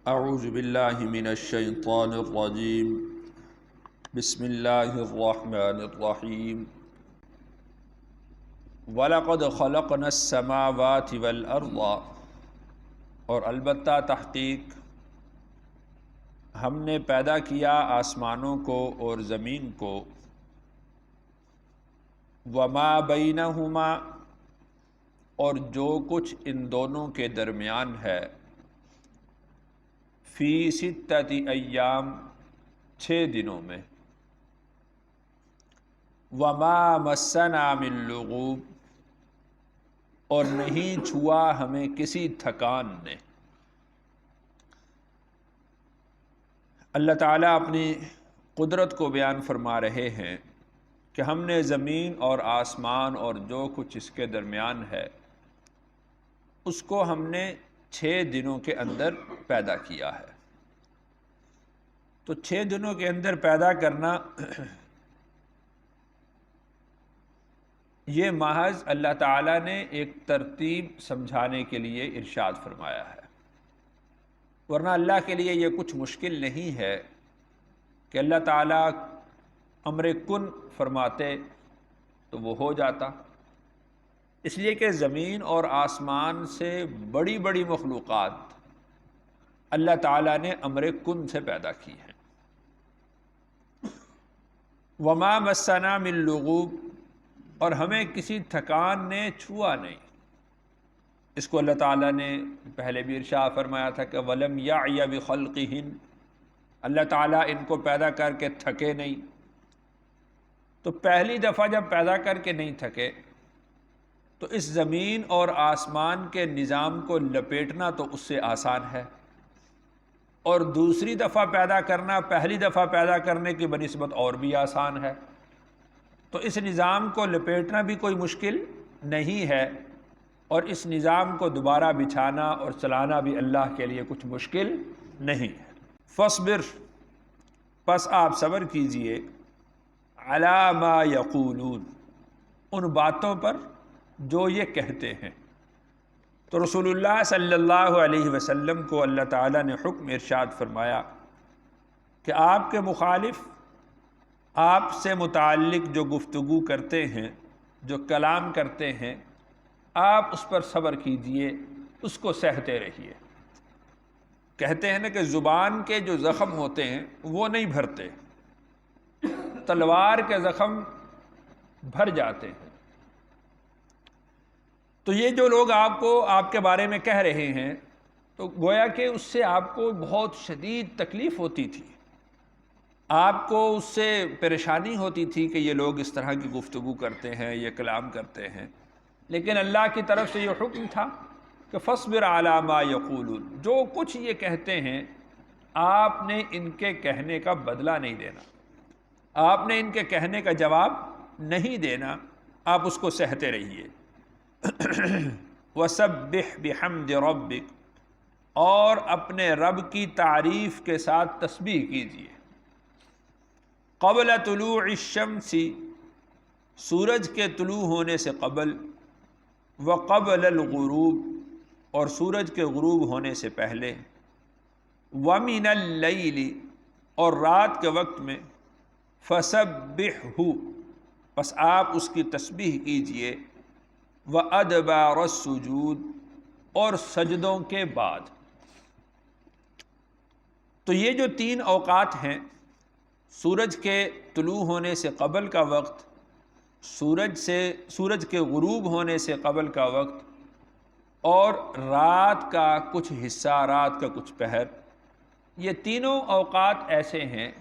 اعوذ باللہ من الشیطان الرجیم بسم اللہ الرحمن الرحیم وَلَقَدْ خَلَقْنَا السَّمَاوَاتِ وَالْأَرْضَ، اور البتہ تحقیق ہم نے پیدا کیا آسمانوں کو اور زمین کو، وَمَا بَيْنَهُمَا، اور جو کچھ ان دونوں کے درمیان ہے، فی ستۃ ایام، 6 دنوں میں، وَمَا مَسَّنَا مِن لُغُوب، اور نہیں چھوا ہمیں کسی تھکان نے۔ اللہ تعالیٰ اپنی قدرت کو بیان فرما رہے ہیں کہ ہم نے زمین اور آسمان اور جو کچھ اس کے درمیان ہے اس کو ہم نے 6 دنوں کے اندر پیدا کیا ہے۔ تو 6 دنوں کے اندر پیدا کرنا یہ محض اللہ تعالیٰ نے ایک ترتیب سمجھانے کے لیے ارشاد فرمایا ہے، ورنہ اللہ کے لیے یہ کچھ مشکل نہیں ہے کہ اللہ تعالیٰ امر کن فرماتے تو وہ ہو جاتا، اس لیے کہ زمین اور آسمان سے بڑی بڑی مخلوقات اللہ تعالیٰ نے امر کن سے پیدا کی ہیں۔ وما مسنا من لغوب، اور ہمیں کسی تھکان نے چھوا نہیں۔ اس کو اللہ تعالیٰ نے پہلے بھی ارشاد فرمایا تھا کہ وَلَمْ يَعْيَ بِخَلْقِهِنْ، اللہ تعالیٰ ان کو پیدا کر کے تھکے نہیں۔ تو پہلی دفعہ جب پیدا کر کے نہیں تھکے تو اس زمین اور آسمان کے نظام کو لپیٹنا تو اس سے آسان ہے، اور دوسری دفعہ پیدا کرنا پہلی دفعہ پیدا کرنے کی بنسبت اور بھی آسان ہے۔ تو اس نظام کو لپیٹنا بھی کوئی مشکل نہیں ہے، اور اس نظام کو دوبارہ بچھانا اور چلانا بھی اللہ کے لیے کچھ مشکل نہیں ہے۔ فاصبر، پس آپ صبر کیجئے، علی ما یقولون، ان باتوں پر جو یہ کہتے ہیں۔ تو رسول اللہ صلی اللہ علیہ وسلم کو اللہ تعالیٰ نے حکم ارشاد فرمایا کہ آپ کے مخالف آپ سے متعلق جو گفتگو کرتے ہیں، جو کلام کرتے ہیں، آپ اس پر صبر کیجئے، اس کو سہتے رہیے۔ کہتے ہیں نا کہ زبان کے جو زخم ہوتے ہیں وہ نہیں بھرتے، تلوار کے زخم بھر جاتے ہیں۔ تو یہ جو لوگ آپ کے بارے میں کہہ رہے ہیں تو گویا کہ اس سے آپ کو بہت شدید تکلیف ہوتی تھی، آپ کو اس سے پریشانی ہوتی تھی کہ یہ لوگ اس طرح کی گفتگو کرتے ہیں، یہ کلام کرتے ہیں، لیکن اللہ کی طرف سے یہ حکم تھا کہ فاصبر علی ما یقولون، جو کچھ یہ کہتے ہیں آپ نے ان کے کہنے کا بدلہ نہیں دینا، آپ نے ان کے کہنے کا جواب نہیں دینا، آپ اس کو سہتے رہیے۔ وَسَبِّحْ بِحَمْدِ رَبِّكَ، اور اپنے رب کی تعریف کے ساتھ تسبیح کیجیے۔ قبل طلوع الشمس، سورج کے طلوع ہونے سے قبل، وقبل الغروب، اور سورج کے غروب ہونے سے پہلے، ومن اللیل، اور رات کے وقت میں، فسبحہ، پس آپ اس کی تسبیح کیجئے، وادبار السجود، اور سجدوں کے بعد۔ تو یہ جو 3 اوقات ہیں، سورج کے طلوع ہونے سے قبل کا وقت، سورج کے غروب ہونے سے قبل کا وقت، اور رات کا کچھ حصہ، رات کا کچھ پہر، یہ تینوں اوقات ایسے ہیں،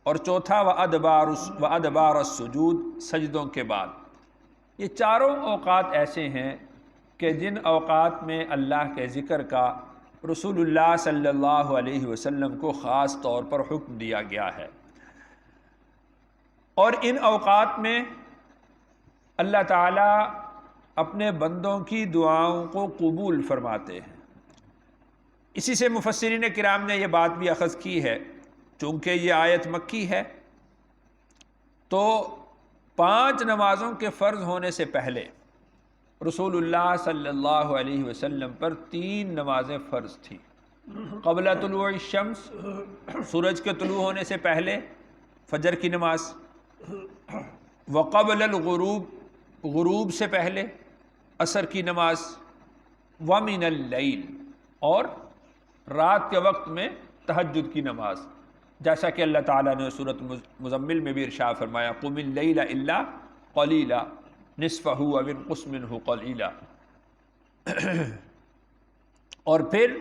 اور چوتھا وادبار السجود، سجدوں کے بعد، یہ چاروں اوقات ایسے ہیں کہ جن اوقات میں اللہ کے ذکر کا رسول اللہ صلی اللہ علیہ وسلم کو خاص طور پر حکم دیا گیا ہے، اور ان اوقات میں اللہ تعالیٰ اپنے بندوں کی دعاؤں کو قبول فرماتے ہیں۔ اسی سے مفسرین کرام نے یہ بات بھی اخذ کی ہے، چونکہ یہ آیت مکی ہے تو 5 نمازوں کے فرض ہونے سے پہلے رسول اللہ صلی اللہ علیہ وسلم پر 3 نمازیں فرض تھیں۔ قبل طلوع الشمس سورج کے طلوع ہونے سے پہلے فجر کی نماز، وقبل الغروب غروب سے پہلے عصر کی نماز، ومن اللیل اور رات کے وقت میں تہجد کی نماز، جیسا کہ اللہ تعالیٰ نے سورۃ مزمل میں بھی ارشاد فرمایا قم اللیل الا قلیلا نصفہ او انقص منہ قلیلا۔ اور پھر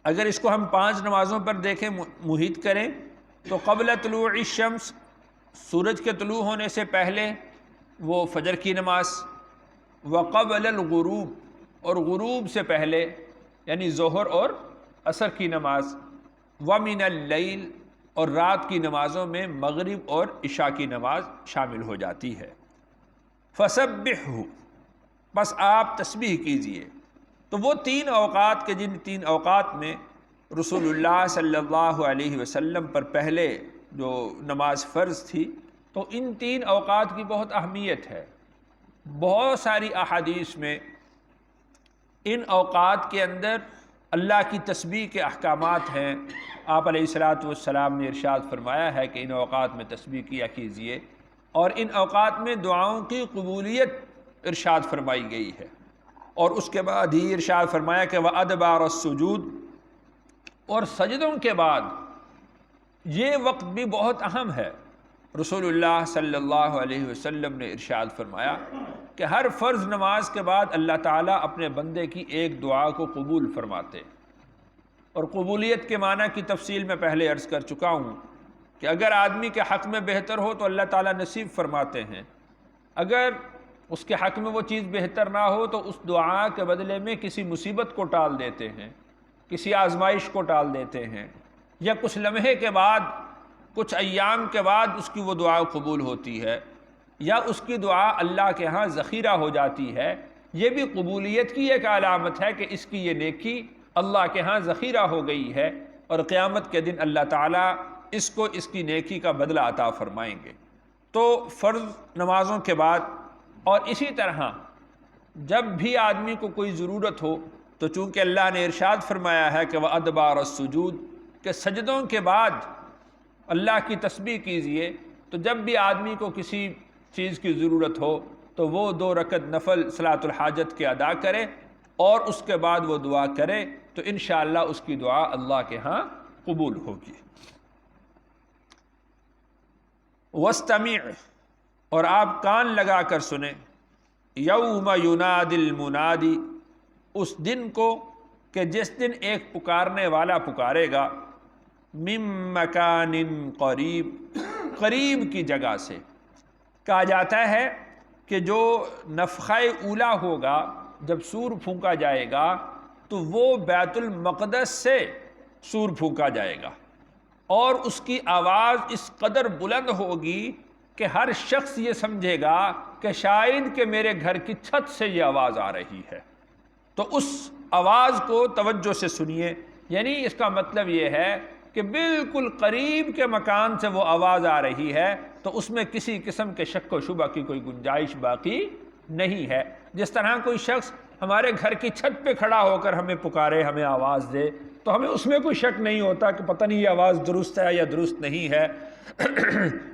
اگر اس کو ہم 5 نمازوں پر دیکھیں، محیط کریں، تو قبل طلوع الشمس سورج کے طلوع ہونے سے پہلے وہ فجر کی نماز، وقبل الغروب اور غروب سے پہلے یعنی ظہر اور عصر کی نماز، ومن اللیل اور رات کی نمازوں میں مغرب اور عشاء کی نماز شامل ہو جاتی ہے۔ فسبحہ بس آپ تسبیح کیجئے۔ تو وہ 3 اوقات کے جن 3 اوقات میں رسول اللہ صلی اللہ علیہ وسلم پر پہلے جو نماز فرض تھی، تو ان 3 اوقات کی بہت اہمیت ہے۔ بہت ساری احادیث میں ان اوقات کے اندر اللہ کی تسبیح کے احکامات ہیں۔ آپ علیہ الصلوۃ والسلام نے ارشاد فرمایا ہے کہ ان اوقات میں تسبیح کیا کیجیے، اور ان اوقات میں دعاؤں کی قبولیت ارشاد فرمائی گئی ہے۔ اور اس کے بعد ہی ارشاد فرمایا کہ وَأَدْبَارَ السُّجُودِ، اور سجدوں کے بعد یہ وقت بھی بہت اہم ہے۔ رسول اللہ صلی اللہ علیہ وسلم نے ارشاد فرمایا کہ ہر فرض نماز کے بعد اللہ تعالیٰ اپنے بندے کی ایک دعا کو قبول فرماتے، اور قبولیت کے معنی کی تفصیل میں پہلے عرض کر چکا ہوں کہ اگر آدمی کے حق میں بہتر ہو تو اللہ تعالیٰ نصیب فرماتے ہیں، اگر اس کے حق میں وہ چیز بہتر نہ ہو تو اس دعا کے بدلے میں کسی مصیبت کو ٹال دیتے ہیں، کسی آزمائش کو ٹال دیتے ہیں، یا کچھ لمحے کے بعد، کچھ ایام کے بعد اس کی وہ دعا قبول ہوتی ہے، یا اس کی دعا اللہ کے ہاں ذخیرہ ہو جاتی ہے۔ یہ بھی قبولیت کی ایک علامت ہے کہ اس کی یہ نیکی اللہ کے ہاں ذخیرہ ہو گئی ہے، اور قیامت کے دن اللہ تعالیٰ اس کو اس کی نیکی کا بدلہ عطا فرمائیں گے۔ تو فرض نمازوں کے بعد، اور اسی طرح جب بھی آدمی کو کوئی ضرورت ہو، تو چونکہ اللہ نے ارشاد فرمایا ہے کہ وَأَدْبَارَ السُّجُودِ کہ سجدوں کے بعد اللہ کی تسبیح کیجئے، تو جب بھی آدمی کو کسی چیز کی ضرورت ہو تو وہ 2 رکعت نفل صلاۃ الحاجت کے ادا کرے، اور اس کے بعد وہ دعا کرے، تو انشاءاللہ اس کی دعا اللہ کے ہاں قبول ہوگی۔ وَاسْتَمِعْ اور آپ کان لگا کر سنیں، یوم ینادی المنادی اس دن کو کہ جس دن ایک پکارنے والا پکارے گا، من مکان قریب قریب کی جگہ سے۔ کہا جاتا ہے کہ جو نفخہ اولا ہوگا، جب سور پھونکا جائے گا تو وہ بیت المقدس سے سور پھونکا جائے گا، اور اس کی آواز اس قدر بلند ہوگی کہ ہر شخص یہ سمجھے گا کہ شاید کہ میرے گھر کی چھت سے یہ آواز آ رہی ہے۔ تو اس آواز کو توجہ سے سنیے، یعنی اس کا مطلب یہ ہے کہ بالکل قریب کے مکان سے وہ آواز آ رہی ہے، تو اس میں کسی قسم کے شک و شبہ کی کوئی گنجائش باقی نہیں ہے۔ جس طرح کوئی شخص ہمارے گھر کی چھت پہ کھڑا ہو کر ہمیں پکارے، ہمیں آواز دے، تو ہمیں اس میں کوئی شک نہیں ہوتا کہ پتہ نہیں یہ آواز درست ہے یا درست نہیں ہے۔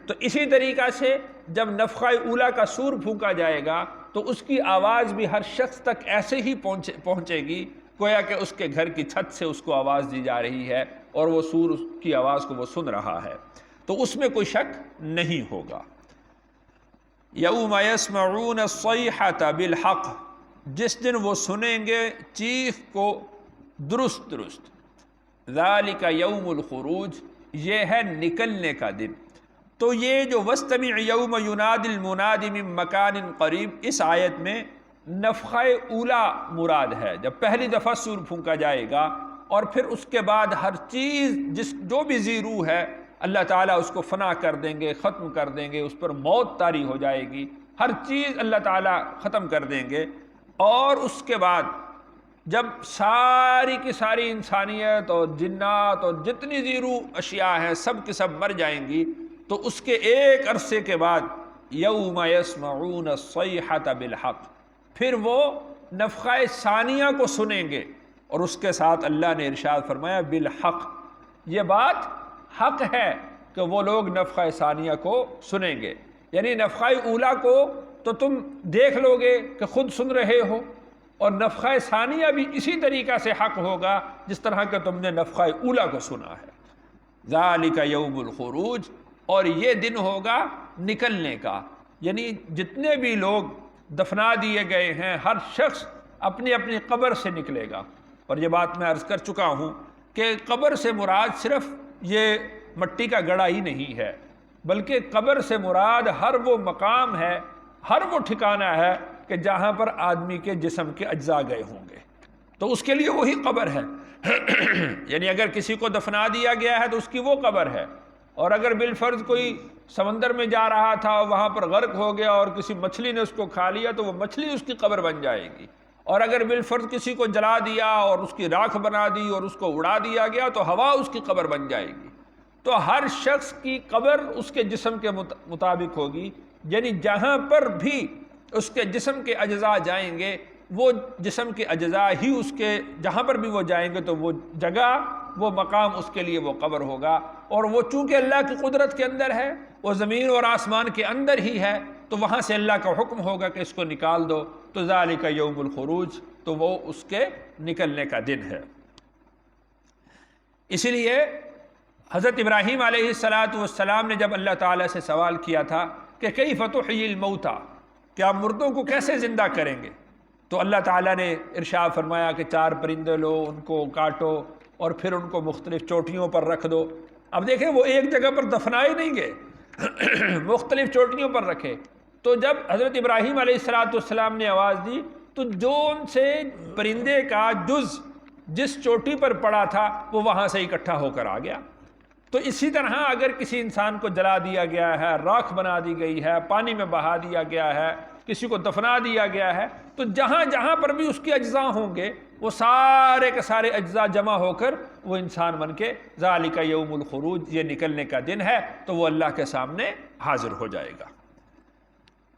تو اسی طریقہ سے جب نفخہ اولا کا سور پھونکا جائے گا تو اس کی آواز بھی ہر شخص تک ایسے ہی پہنچے گی گویا کہ اس کے گھر کی چھت سے اس کو آواز دی جا رہی ہے، اور وہ سور کی آواز کو وہ سن رہا ہے، تو اس میں کوئی شک نہیں ہوگا۔ یوم یسمعون الصیحۃ بالحق جس دن وہ سنیں گے چیخ کو درست درست۔ ذالک یوم الخروج یہ ہے نکلنے کا دن۔ تو یہ جو وَاسْتَمِعْ یوم ینادی المنادی من مکان قریب، اس آیت میں نفخہ اولا مراد ہے، جب پہلی دفعہ سور پھونکا جائے گا، اور پھر اس کے بعد ہر چیز جو بھی ذی روح ہے اللہ تعالیٰ اس کو فنا کر دیں گے، ختم کر دیں گے، اس پر موت طاری ہو جائے گی، ہر چیز اللہ تعالیٰ ختم کر دیں گے۔ اور اس کے بعد جب ساری کی ساری انسانیت اور جنات اور جتنی ذی روح اشیاء ہیں سب کے سب مر جائیں گی، تو اس کے ایک عرصے کے بعد یوم یسمعون الصیحۃ بالحق پھر وہ نفخہ ثانیہ کو سنیں گے، اور اس کے ساتھ اللہ نے ارشاد فرمایا بالحق، یہ بات حق ہے کہ وہ لوگ نفخہ ثانیہ کو سنیں گے، یعنی نفخہ اولا کو تو تم دیکھ لو گے کہ خود سن رہے ہو، اور نفخہ ثانیہ بھی اسی طریقہ سے حق ہوگا جس طرح کہ تم نے نفخہ اولا کو سنا ہے۔ ذالک یوم الخروج، اور یہ دن ہوگا نکلنے کا، یعنی جتنے بھی لوگ دفنا دیے گئے ہیں ہر شخص اپنی اپنی قبر سے نکلے گا۔ اور یہ بات میں عرض کر چکا ہوں کہ قبر سے مراد صرف یہ مٹی کا گڑھا ہی نہیں ہے، بلکہ قبر سے مراد ہر وہ مقام ہے، ہر وہ ٹھکانہ ہے کہ جہاں پر آدمی کے جسم کے اجزاء گئے ہوں گے، تو اس کے لیے وہی قبر ہے۔ یعنی اگر کسی کو دفنا دیا گیا ہے تو اس کی وہ قبر ہے، اور اگر بالفرض کوئی سمندر میں جا رہا تھا اور وہاں پر غرق ہو گیا اور کسی مچھلی نے اس کو کھا لیا تو وہ مچھلی اس کی قبر بن جائے گی، اور اگر بالفرض کسی کو جلا دیا اور اس کی راکھ بنا دی اور اس کو اڑا دیا گیا تو ہوا اس کی قبر بن جائے گی۔ تو ہر شخص کی قبر اس کے جسم کے مطابق ہوگی، یعنی جہاں پر بھی اس کے جسم کے اجزاء جائیں گے وہ جسم کے اجزاء ہی اس کے، جہاں پر بھی وہ جائیں گے تو وہ جگہ، وہ مقام اس کے لیے وہ قبر ہوگا۔ اور وہ چونکہ اللہ کی قدرت کے اندر ہے، وہ زمین اور آسمان کے اندر ہی ہے، تو وہاں سے اللہ کا حکم ہوگا کہ اس کو نکال دو، تو ذالک یوم الخروج، تو وہ اس کے نکلنے کا دن ہے۔ اسی لیے حضرت ابراہیم علیہ السلام نے جب اللہ تعالیٰ سے سوال کیا تھا کہ کیف تحیی الموتیٰ، کہ آپ مردوں کو کیسے زندہ کریں گے، تو اللہ تعالیٰ نے ارشاد فرمایا کہ 4 پرندے لو، ان کو کاٹو اور پھر ان کو مختلف چوٹیوں پر رکھ دو۔ اب دیکھیں وہ ایک جگہ پر دفنائے نہیں گئے، مختلف چوٹیوں پر رکھے۔ تو جب حضرت ابراہیم علیہ السلام نے آواز دی تو جو ان سے پرندے کا جز جس چوٹی پر پڑا تھا وہ وہاں سے اکٹھا ہو کر آ گیا۔ تو اسی طرح اگر کسی انسان کو جلا دیا گیا ہے، راکھ بنا دی گئی ہے، پانی میں بہا دیا گیا ہے، کسی کو دفنا دیا گیا ہے، تو جہاں جہاں پر بھی اس کے اجزاء ہوں گے وہ سارے کے سارے اجزاء جمع ہو کر وہ انسان بن کے ذالک یوم الخروج، یہ نکلنے کا دن ہے، تو وہ اللہ کے سامنے حاضر ہو جائے گا۔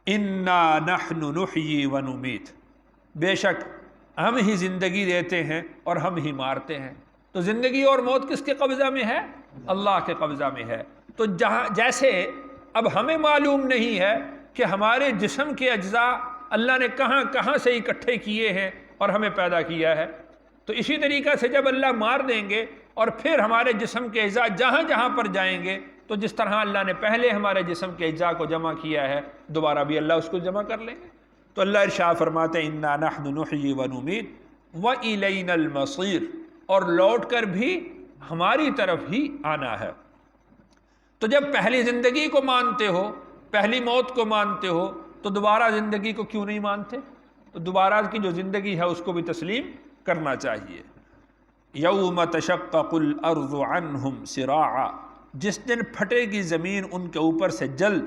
انا نحن نحیی ونمیت، بے شک ہم ہی زندگی دیتے ہیں اور ہم ہی مارتے ہیں۔ تو زندگی اور موت کس کے قبضہ میں ہے؟ اللہ کے قبضہ میں ہے۔ تو جیسے اب ہمیں معلوم نہیں ہے کہ ہمارے جسم کے اجزاء اللہ نے کہاں کہاں سے اکٹھے کیے ہیں اور ہمیں پیدا کیا ہے، تو اسی طریقہ سے جب اللہ مار دیں گے اور پھر ہمارے جسم کے اجزاء جہاں جہاں پر جائیں گے، تو جس طرح اللہ نے پہلے ہمارے جسم کے اجزاء کو جمع کیا ہے دوبارہ بھی اللہ اس کو جمع کر لیں گے۔ تو اللہ ارشاد فرماتے ہیں انا نحن نحیی ونمیت وإلینا المصیر، اور لوٹ کر بھی ہماری طرف ہی آنا ہے۔ تو جب پہلی زندگی کو مانتے ہو، پہلی موت کو مانتے ہو، تو دوبارہ زندگی کو کیوں نہیں مانتے؟ تو دوبارہ کی جو زندگی ہے اس کو بھی تسلیم کرنا چاہیے۔ یوم تشقق الارض عنہم سراعا، جس دن پھٹے گی زمین ان کے اوپر سے جلد،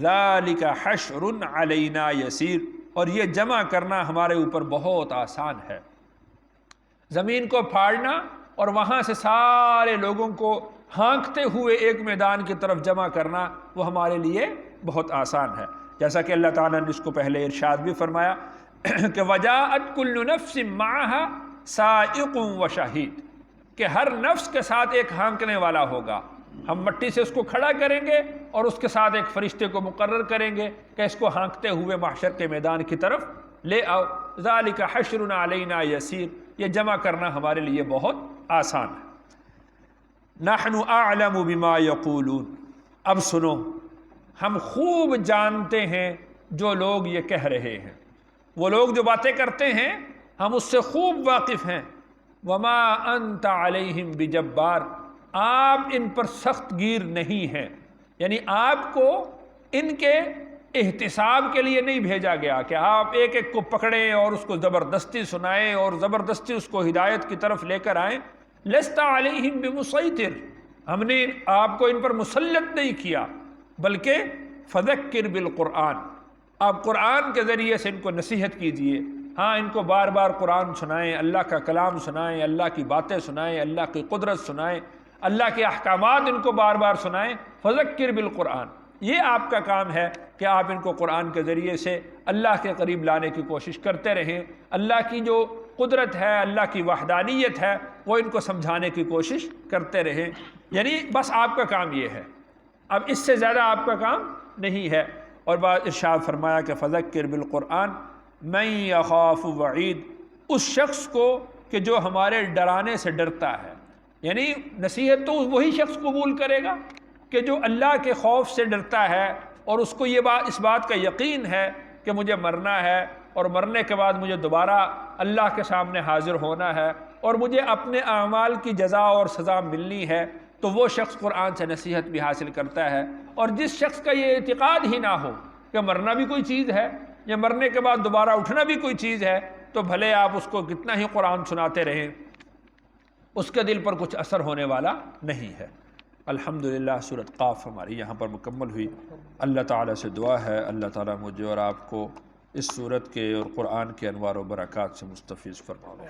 ذالک حشر علینا یسیر، اور یہ جمع کرنا ہمارے اوپر بہت آسان ہے۔ زمین کو پھاڑنا اور وہاں سے سارے لوگوں کو ہانکتے ہوئے ایک میدان کی طرف جمع کرنا وہ ہمارے لیے بہت آسان ہے، جیسا کہ اللہ تعالیٰ نے اس کو پہلے ارشاد بھی فرمایا کہ وجاءت کل نفس معها سائق و شہید، کہ ہر نفس کے ساتھ ایک ہانکنے والا ہوگا۔ ہم مٹی سے اس کو کھڑا کریں گے اور اس کے ساتھ ایک فرشتے کو مقرر کریں گے کہ اس کو ہانکتے ہوئے محشر کے میدان کی طرف لے آؤ۔ ذالک حشر علینا یسیر، یہ جمع کرنا ہمارے لیے بہت آسان ہے۔ نحن اعلم بما یقولون، اب سنو، ہم خوب جانتے ہیں جو لوگ یہ کہہ رہے ہیں، وہ لوگ جو باتیں کرتے ہیں ہم اس سے خوب واقف ہیں۔ وما انت علیہم بجبار، آپ ان پر سخت گیر نہیں ہیں، یعنی آپ کو ان کے احتساب کے لیے نہیں بھیجا گیا کہ آپ ایک ایک کو پکڑیں اور اس کو زبردستی سنائیں اور زبردستی اس کو ہدایت کی طرف لے کر آئیں۔ لست علیہم بمسیطر، ہم نے آپ کو ان پر مسلط نہیں کیا، بلکہ فذکر بالقرآن، آپ قرآن کے ذریعے سے ان کو نصیحت کیجئے۔ ہاں، ان کو بار بار قرآن سنائیں، اللہ کا کلام سنائیں، اللہ کی باتیں سنائیں، اللہ کی قدرت سنائیں، اللہ کے احکامات ان کو بار بار سنائیں۔ فذکر بالقرآن، یہ آپ کا کام ہے کہ آپ ان کو قرآن کے ذریعے سے اللہ کے قریب لانے کی کوشش کرتے رہیں، اللہ کی جو قدرت ہے، اللہ کی وحدانیت ہے، وہ ان کو سمجھانے کی کوشش کرتے رہیں۔ یعنی بس آپ کا کام یہ ہے، اب اس سے زیادہ آپ کا کام نہیں ہے۔ اور بعد ارشاد فرمایا کہ فذکر بالقرآن من یخاف وعید، اس شخص کو کہ جو ہمارے ڈرانے سے ڈرتا ہے، یعنی نصیحت تو وہی شخص قبول کرے گا کہ جو اللہ کے خوف سے ڈرتا ہے اور اس کو یہ اس بات کا یقین ہے کہ مجھے مرنا ہے اور مرنے کے بعد مجھے دوبارہ اللہ کے سامنے حاضر ہونا ہے اور مجھے اپنے اعمال کی جزا اور سزا ملنی ہے، تو وہ شخص قرآن سے نصیحت بھی حاصل کرتا ہے۔ اور جس شخص کا یہ اعتقاد ہی نہ ہو کہ مرنا بھی کوئی چیز ہے یا مرنے کے بعد دوبارہ اٹھنا بھی کوئی چیز ہے، تو بھلے آپ اس کو کتنا ہی قرآن سناتے رہیں، اس کے دل پر کچھ اثر ہونے والا نہیں ہے۔ الحمدللہ سورۃ قاف ہماری یہاں پر مکمل ہوئی۔ اللہ تعالیٰ سے دعا ہے اللہ تعالیٰ مجھے اور آپ کو اس سورت کے اور قرآن کے انوار و برکات سے مستفیض فرمائے۔